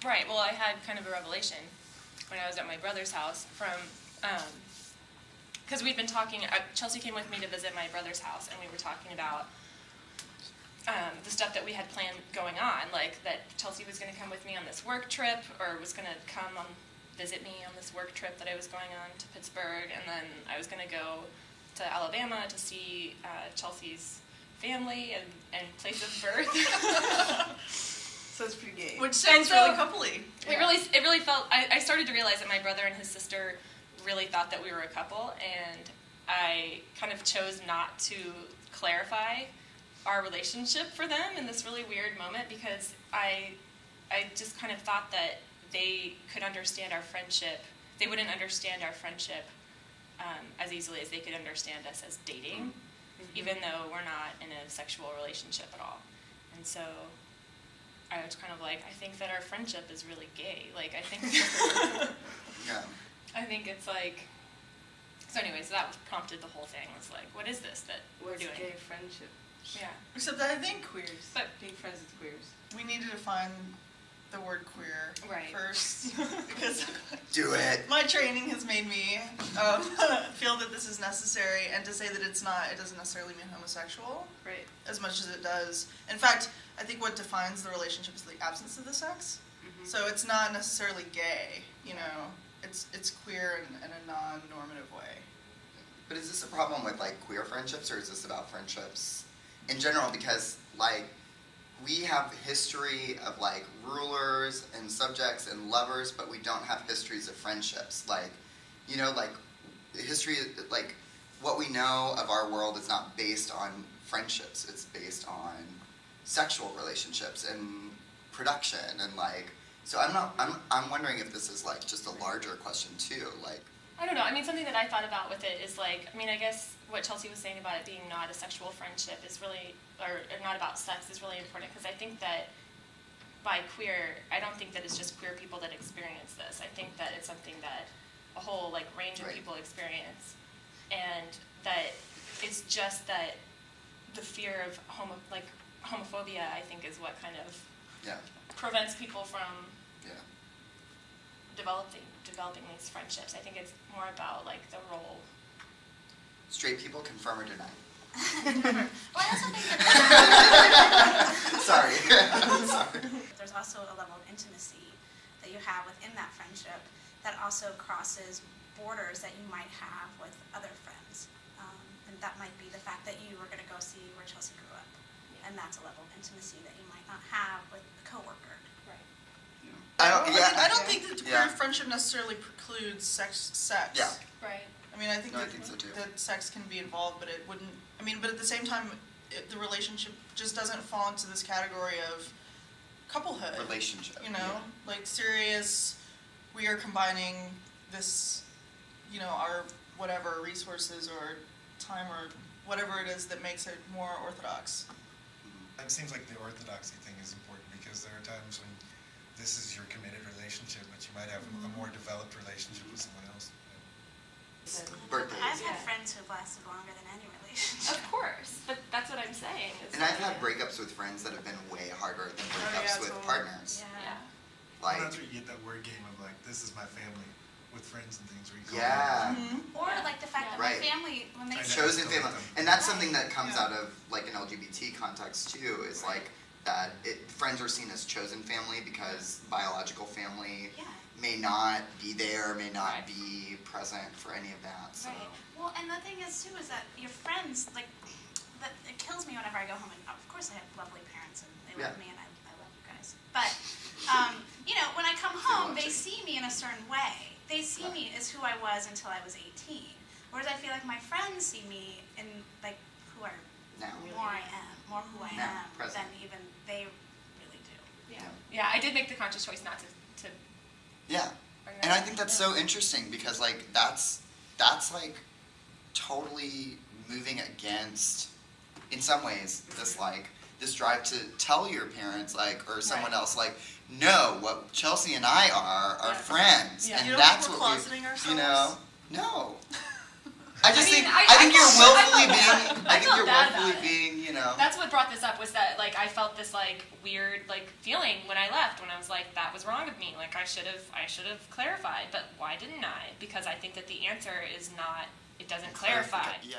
Right. Well, I had kind of a revelation when I was at my brother's house from, because we'd been talking, Chelsea came with me to visit my brother's house, and we were talking about the stuff that we had planned going on, like that Chelsea was going to come with me on this work trip, or was going to come visit me on this work trip that I was going on to Pittsburgh, and then I was going to go to Alabama to see Chelsea's family and place of birth. Sounds pretty gay. Which sounds really coupley. It really felt. I started to realize that my brother and his sister really thought that we were a couple, and I kind of chose not to clarify our relationship for them in this really weird moment, because I just kind of thought that they could understand our friendship. They wouldn't understand our friendship as easily as they could understand us as dating, even though we're not in a sexual relationship at all. And so I was kind of like, I think that our friendship is really gay. Like, I think Yeah. I think it's like, so anyway, so that prompted the whole thing. Was like, what is this that we're doing? Gay friendship? Yeah. Except that I think Queers. But being friends with queers. we need to define the word queer first, because Do it. my training has made me feel that this is necessary, and to say that it's not, it doesn't necessarily mean homosexual, Right. as much as it does. In fact, I think what defines the relationship is the absence of the sex. So it's not necessarily gay, you know. It's queer in a non-normative way. But is this a problem with like queer friendships, or is this about friendships in general? Because like we have history of like rulers and subjects and lovers, but we don't have histories of friendships. Like, you know, like history, like what we know of our world is not based on friendships. It's based on sexual relationships and production and like. So I'm wondering if this is like just a larger question too, like. I don't know. I mean, something that I thought about with it is like, I mean, I guess what Chelsea was saying about it being not a sexual friendship is really, or not about sex, is really important, because I think that by queer, I don't think that it's just queer people that experience this. I think that it's something that a whole like range of people experience, and that it's just that the fear of homophobia, I think, is what kind of prevents people from developing these friendships. I think it's more about like the role. Straight people confirm or deny? Well, I also think that Sorry. there's also a level of intimacy that you have within that friendship that also crosses borders that you might have with other friends. And that might be the fact that you were going to go see where Chelsea grew up. And that's a level of intimacy that you might not have with a coworker. Right. I don't think that queer friendship necessarily precludes sex. Yeah. Right. I mean, I think I think so too. that sex can be involved, but it wouldn't. I mean, but at the same time, the relationship just doesn't fall into this category of couplehood. Relationship. You know, like serious. We are combining this, you know, our whatever resources or time or whatever it is that makes it more orthodox. It seems like the orthodoxy thing is important, because there are times when this is your committed relationship, but you might have a more developed relationship with someone else. Birthdays. I've had friends who've lasted longer than any relationship. Of course, but that's what I'm saying. And I've had breakups with friends that have been way harder than breakups with partners. Yeah. Like, Well, that's where you get that word game of like, this is my family, with friends and things where you call Or like the fact that my family, when they chosen family, and that's something that comes out of like an LGBT context too. Is like that friends are seen as chosen family because biological family may not be there, may not be present for any of that. So. Right. Well, and the thing is too is that your friends, like, that it kills me whenever I go home, and of course I have lovely parents and they love me and I love you guys. But you know, when I come home, they see me in a certain way. They see me as who I was until I was 18. Whereas I feel like my friends see me in like who I more who I am than even they really do. Yeah, I did make the conscious choice not to. Yeah, and I think that's so interesting, because like that's like totally moving against, in some ways, this drive to tell your parents or someone else no, what Chelsea and I are friends, and you that's we're what closeting ourselves? you know. No. I just mean, think I think you're felt- I willfully felt bad. being. I I think felt you're bad willfully about it. being. You know. That's what brought this up, was that like I felt this like weird like feeling when I left, when I was like, that was wrong of me. Like I should have clarified, but why didn't I? Because I think that the answer is not, it doesn't clarify. Yeah.